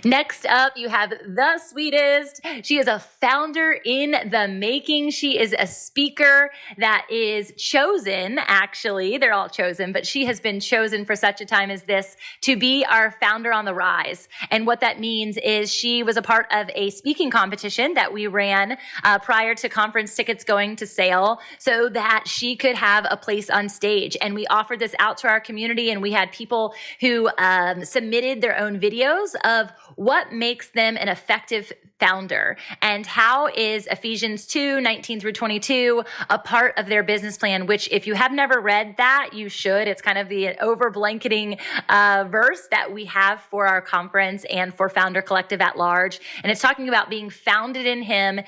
Next up, you have the sweetest. She is a founder in the making. She is a speaker that is chosen, actually. They're all chosen, but she has been chosen for such a time as this to be our founder on the rise. And what that means is she was a part of a speaking competition that we ran prior to conference tickets going to sale so that she could have a place on stage. And we offered this out to our community, and we had people who submitted their own videos of what makes them an effective founder and how is Ephesians 2:19-22 a part of their business plan, which if you have never read that, you should. It's kind of the over blanketing verse that we have for our conference and for Founder Collective at large. And it's talking about being founded in him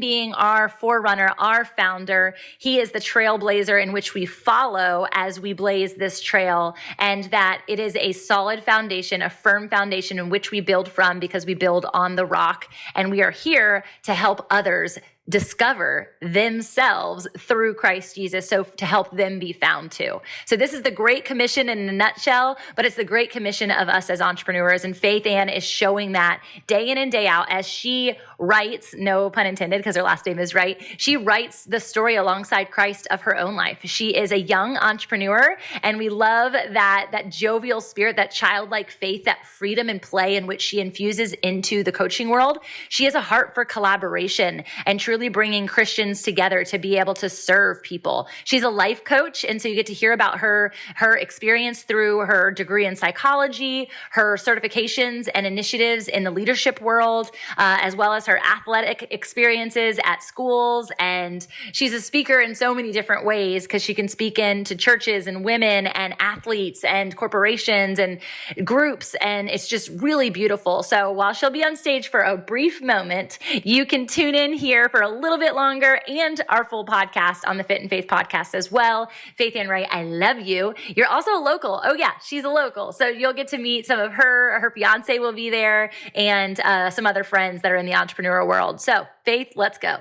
being our forerunner, our founder. He is the trailblazer in which we follow as we blaze this trail, and that it is a solid foundation, a firm foundation in which we build from, because we build on the rock. And we are here to help others discover themselves through Christ Jesus, so to help them be found too. So this is the Great Commission in a nutshell, but it's the Great Commission of us as entrepreneurs. And Faith Ann is showing that day in and day out as she writes, no pun intended, because her last name is Wright, she writes the story alongside Christ of her own life. She is a young entrepreneur, and we love that jovial spirit, that childlike faith, that freedom and play in which she infuses into the coaching world. She has a heart for collaboration and truly bringing Christians together to be able to serve people. She's a life coach, and so you get to hear about her experience through her degree in psychology, her certifications and initiatives in the leadership world, as well as her athletic experiences at schools. And she's a speaker in so many different ways because she can speak into churches and women and athletes and corporations and groups, and it's just really beautiful. So while she'll be on stage for a brief moment, you can tune in here for a little bit longer, and our full podcast on the Fit and Faith podcast as well. Faith Ann Wright, I love you. You're also a local. Oh yeah, she's a local. So you'll get to meet some of her fiance will be there, and some other friends that are in the entrepreneurial world. So Faith, let's go.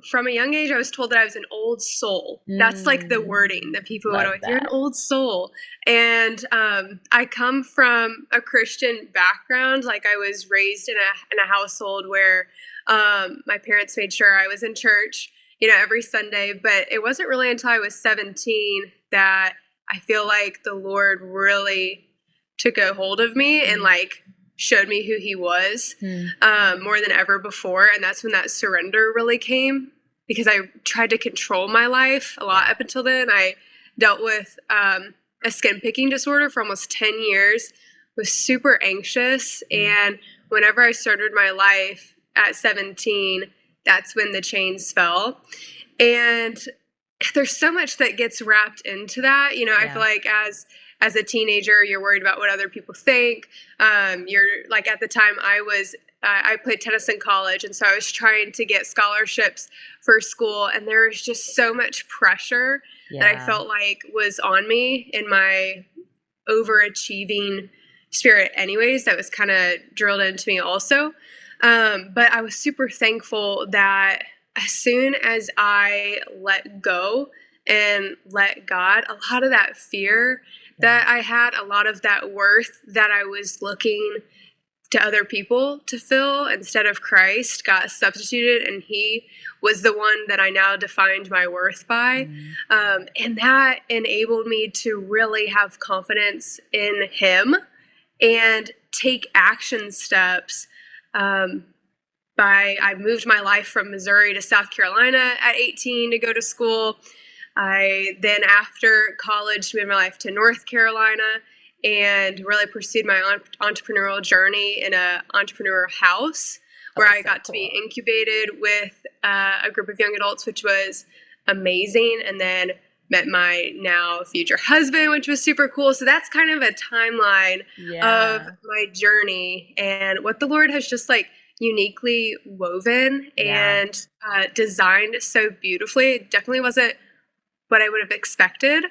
From a young age, I was told that I was an old soul. That's like the wording that people would always, you're an old soul. And I come from a Christian background. Like, I was raised in a household where my parents made sure I was in church, every Sunday. But it wasn't really until I was 17 that I feel like the Lord really took a hold of me and showed me who he was more than ever before. And that's when that surrender really came, because I tried to control my life a lot up until then. I dealt with a skin picking disorder for almost 10 years, was super anxious. And whenever I started my life at 17, that's when the chains fell. And there's so much that gets wrapped into that. I feel like as a teenager, you're worried about what other people think. You're like, at the time I played tennis in college. And so I was trying to get scholarships for school. And there was just so much pressure that I felt like was on me in my overachieving spirit anyways, that was kind of drilled into me also. But I was super thankful that as soon as I let go and let God, a lot of that fear that I had, a lot of that worth that I was looking to other people to fill instead of Christ got substituted, and he was the one that I now defined my worth by. And that enabled me to really have confidence in him and take action steps. I moved my life from Missouri to South Carolina at 18 to go to school. I then, after college, moved my life to North Carolina and really pursued my entrepreneurial journey in an entrepreneur house where I got to be incubated with a group of young adults, which was amazing. And then met my now future husband, which was super cool. So that's kind of a timeline of my journey and what the Lord has just uniquely woven and designed so beautifully. It definitely wasn't what I would have expected,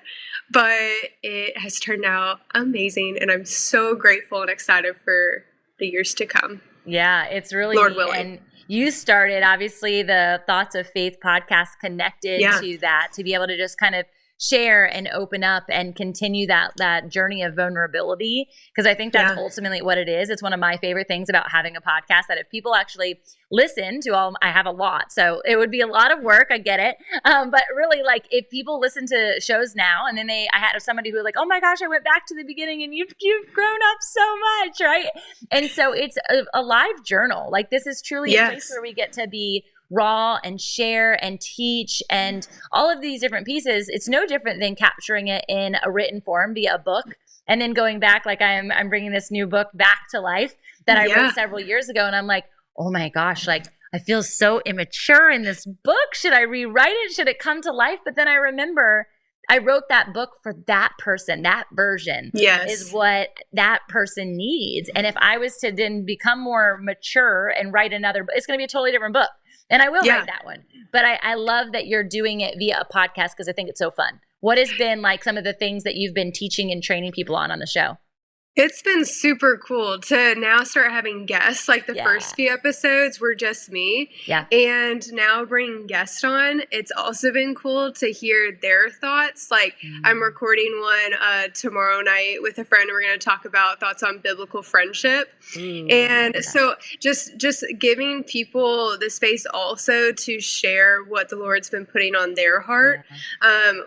but it has turned out amazing, and I'm so grateful and excited for the years to come. Yeah, it's really Lord neat. willing. And you started, obviously, the Thoughts of Faith podcast connected to that, to be able to just kind of share and open up and continue that journey of vulnerability. Because I think that's ultimately what it is. It's one of my favorite things about having a podcast, that if people actually listen to I have a lot, so it would be a lot of work. I get it. But really, like, if people listen to shows now, and then I had somebody who was like, oh my gosh, I went back to the beginning and you've grown up so much, right? And so it's a live journal. Like, this is truly a place where we get to be raw and share and teach and all of these different pieces. It's no different than capturing it in a written form via a book and then going back, like I'm bringing this new book back to life that I wrote several years ago. And I'm like, oh my gosh, like, I feel so immature in this book. Should I rewrite it? Should it come to life? But then I remember I wrote that book for that person. That version is what that person needs. And if I was to then become more mature and write another book, it's going to be a totally different book. And I will write that one. But I love that you're doing it via a podcast, because I think it's so fun. What has been like some of the things that you've been teaching and training people on the show? It's been super cool to now start having guests. Like, the first few episodes were just me. Yeah. And now bringing guests on, it's also been cool to hear their thoughts. Like, I'm recording one tomorrow night with a friend. We're going to talk about thoughts on biblical friendship. And so just giving people the space also to share what the Lord's been putting on their heart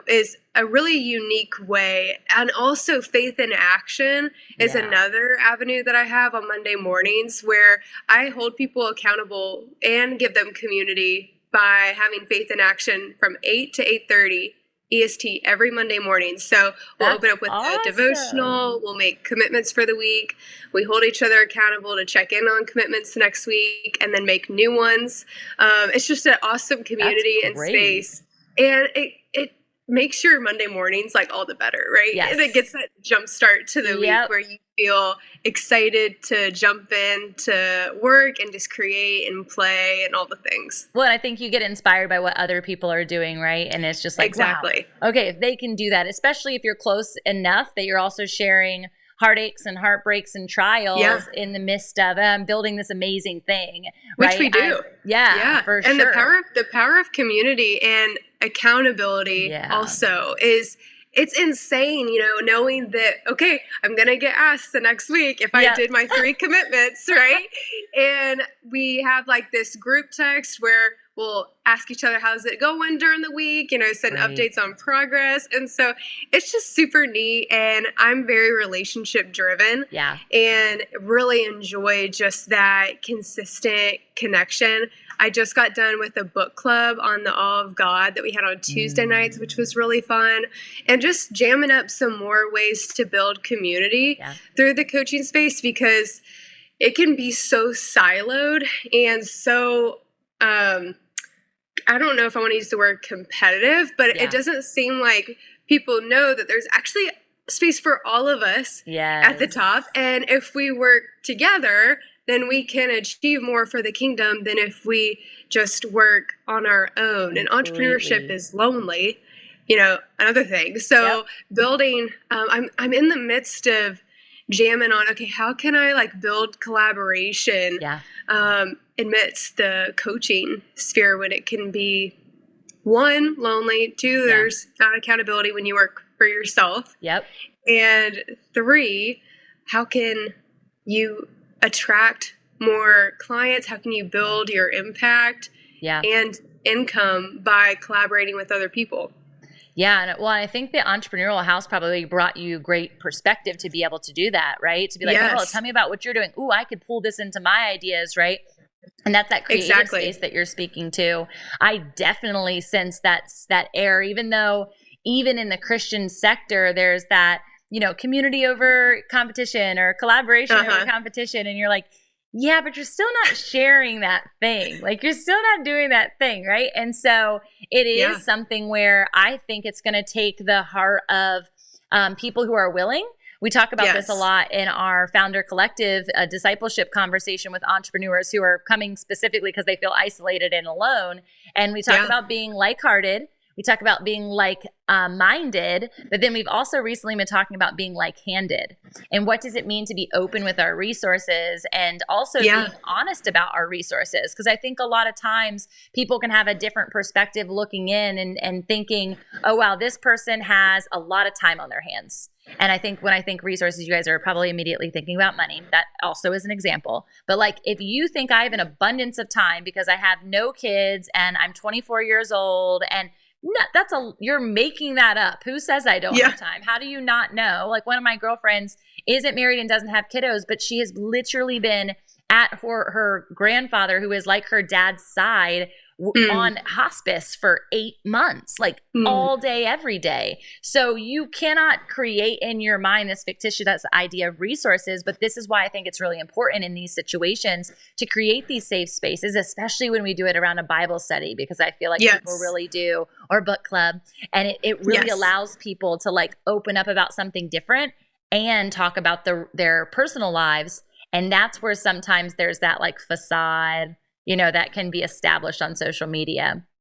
is a really unique way. And also Faith in Action is another avenue that I have on Monday mornings, where I hold people accountable and give them community by having Faith in Action from 8 to 8:30 EST every Monday morning. So we'll open up with a devotional. We'll make commitments for the week. We hold each other accountable to check in on commitments next week and then make new ones. It's just an awesome community and space. And it makes your Monday mornings like all the better, right? Yes. And it gets that jump start to the week where you feel excited to jump in to work and just create and play and all the things. Well, and I think you get inspired by what other people are doing, right? And it's just like, wow, okay, if they can do that, especially if you're close enough that you're also sharing heartaches and heartbreaks and trials in the midst of building this amazing thing, right? Which we do. For and sure. the power of community and accountability also is, it's insane, knowing that, okay, I'm going to get asked the next week if I did my 3 commitments, right? And we have like this group text where we'll ask each other, how's it going during the week? Send updates on progress. And so it's just super neat. And I'm very relationship driven and really enjoy just that consistent connection. I just got done with a book club on the awe of God that we had on Tuesday nights, which was really fun. And just jamming up some more ways to build community through the coaching space, because it can be so siloed and so, I don't know if I want to use the word competitive, but it doesn't seem like people know that there's actually space for all of us at the top. And if we work together, then we can achieve more for the kingdom than if we just work on our own. And entrepreneurship is lonely, another thing. So building, I'm in the midst of jamming on, okay, how can I like build collaboration amidst the coaching sphere when it can be 1, lonely, 2, there's not accountability when you work for yourself. And 3, how can you attract more clients? How can you build your impact and income by collaborating with other people? Yeah. And I think the entrepreneurial house probably brought you great perspective to be able to do that, right? To be like, oh, tell me about what you're doing. Ooh, I could pull this into my ideas, right? And that's that creative space that you're speaking to. I definitely sense that air, even though even in the Christian sector, there's that, community over competition or collaboration over competition. And you're like, yeah, but you're still not sharing that thing. Like, you're still not doing that thing, right? And so it is something where I think it's going to take the heart of people who are willing. We talk about this a lot in our Founder Collective discipleship conversation with entrepreneurs who are coming specifically because they feel isolated and alone. And we talk about being like-hearted. We talk about being like minded, but then we've also recently been talking about being like handed. And what does it mean to be open with our resources and also being honest about our resources? Because I think a lot of times people can have a different perspective looking in and thinking, oh, wow, this person has a lot of time on their hands. And I think when I think resources, you guys are probably immediately thinking about money. That also is an example. But like, if you think I have an abundance of time because I have no kids and I'm 24 years old, and you're making that up. Who says I don't have time? How do you not know? Like, one of my girlfriends isn't married and doesn't have kiddos, but she has literally been at her grandfather, who is like her dad's side, on hospice for 8 months, like all day, every day. So you cannot create in your mind this fictitious idea of resources. But this is why I think it's really important in these situations to create these safe spaces, especially when we do it around a Bible study, because I feel like people really do, or book club. And it really allows people to like open up about something different and talk about their personal lives. And that's where sometimes there's that like facade, that can be established on social media.